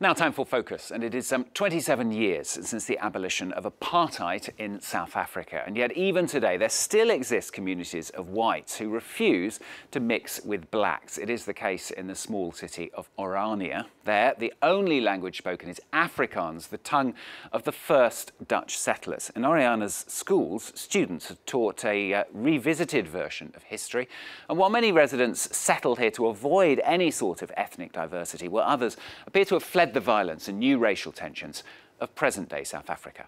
Now time for Focus, and it is 27 years since the abolition of apartheid in South Africa, and yet even today there still exist communities of whites who refuse to mix with blacks. It is the case in the small city of Orania. There, the only language spoken is Afrikaans, the tongue of the first Dutch settlers. In Oriana's schools, students are taught a revisited version of history, and while many residents settled here to avoid any sort of ethnic diversity, while others appear to have fled the violence and new racial tensions of present-day South Africa.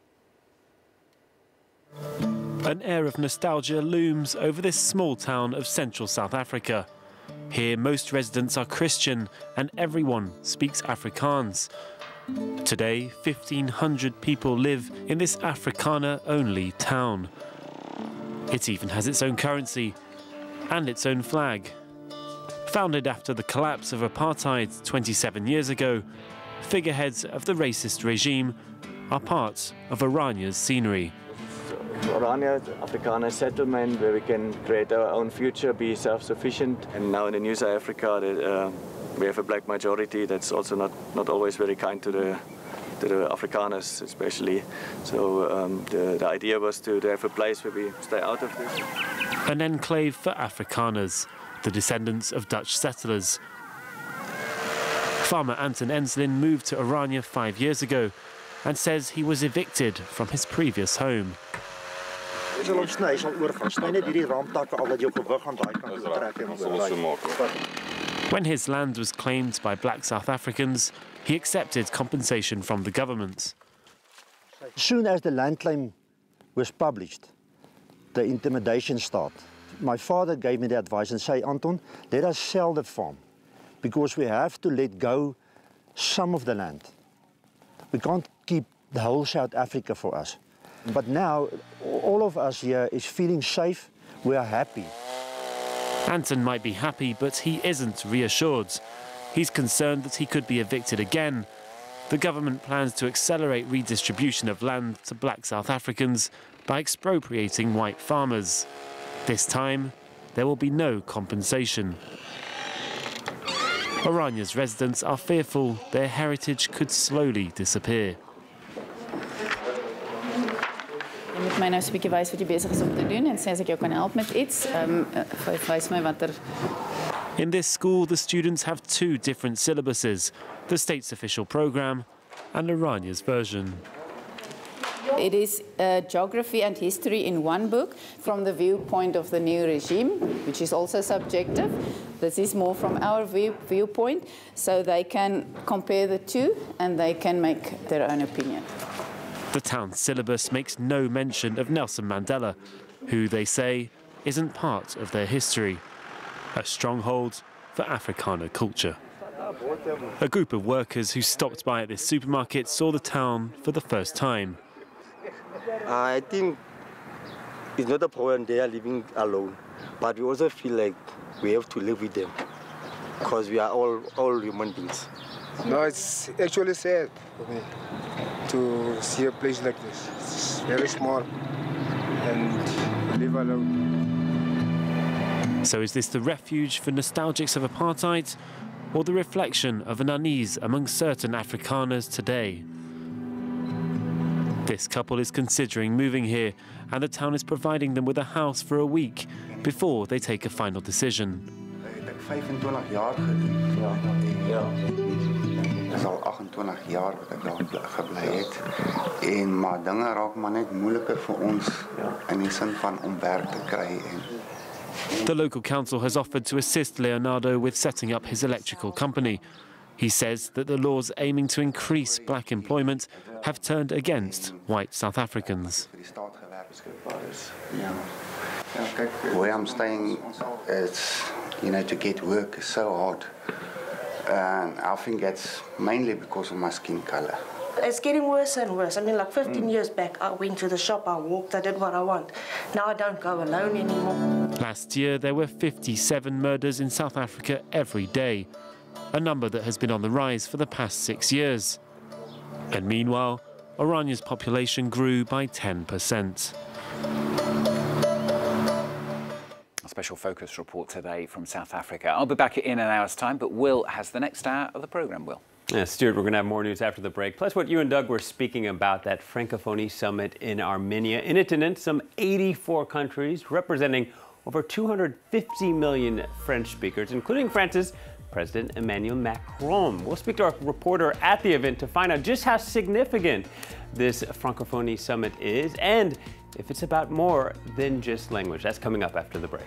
An air of nostalgia looms over this small town of central South Africa. Here, most residents are Christian and everyone speaks Afrikaans. Today, 1,500 people live in this Afrikaner-only town. It even has its own currency and its own flag. Founded after the collapse of apartheid 27 years ago, figureheads of the racist regime are part of Orania's scenery. Orania, Afrikaner settlement where we can create our own future, be self-sufficient. And now in the New South Africa, we have a black majority that's also not always very kind to the Afrikaners, especially. So the idea was to have a place where we stay out of this. An enclave for Afrikaners, the descendants of Dutch settlers. Farmer Anton Enslin moved to Orania 5 years ago and says he was evicted from his previous home. When his land was claimed by black South Africans, he accepted compensation from the government. As soon as the land claim was published, the intimidation started. My father gave me the advice and said, Anton, let us sell the farm because we have to let go some of the land. We can't keep the whole South Africa for us. But now, all of us here is feeling safe. We are happy. Anton might be happy, but he isn't reassured. He's concerned that he could be evicted again. The government plans to accelerate redistribution of land to black South Africans by expropriating white farmers. This time, there will be no compensation. Orania's residents are fearful their heritage could slowly disappear. Jy moet my nou 'n bietjie wys wat jy besig is om te doen en sê as ek jou kan help met iets, wys my watter. In this school, the students have two different syllabuses, the state's official program and Orania's version. It is geography and history in one book from the viewpoint of the new regime, which is also subjective. This is more from our viewpoint, so they can compare the two and they can make their own opinion. The town's syllabus makes no mention of Nelson Mandela, who they say isn't part of their history, a stronghold for Afrikaner culture. A group of workers who stopped by at this supermarket saw the town for the first time. I think it's not a problem they are living alone, but we also feel like we have to live with them because we are all human beings. No, it's actually sad for me to see a place like this. It's very small and live alone. So is this the refuge for nostalgics of apartheid or the reflection of an unease among certain Afrikaners today? This couple is considering moving here, and the town is providing them with a house for a week before they take a final decision. Dis al 28 jaar wat ek daar gebly het en maar dinge raak maar net moeiliker vir ons in die sin van om werk te kry en The local council has offered to assist Leonardo with setting up his electrical company. He says that the laws aiming to increase black employment have turned against white South Africans. Where I'm staying, it's, to get work is so hard. And I think it's mainly because of my skin color. It's getting worse and worse. I mean, like 15 years back, I went to the shop, I walked, I did what I want. Now I don't go alone anymore. Last year, there were 57 murders in South Africa every day, a number that has been on the rise for the past 6 years. And meanwhile, Orania's population grew by 10%. A special Focus report today from South Africa. I'll be back in an hour's time, but Will has the next hour of the programme, Will. Yeah, Stuart, we're going to have more news after the break. Plus what you and Doug were speaking about, that Francophonie Summit in Armenia. In attendance, some 84 countries representing over 250 million French speakers, including France's President Emmanuel Macron. We'll speak to our reporter at the event to find out just how significant this Francophonie Summit is and if it's about more than just language. That's coming up after the break.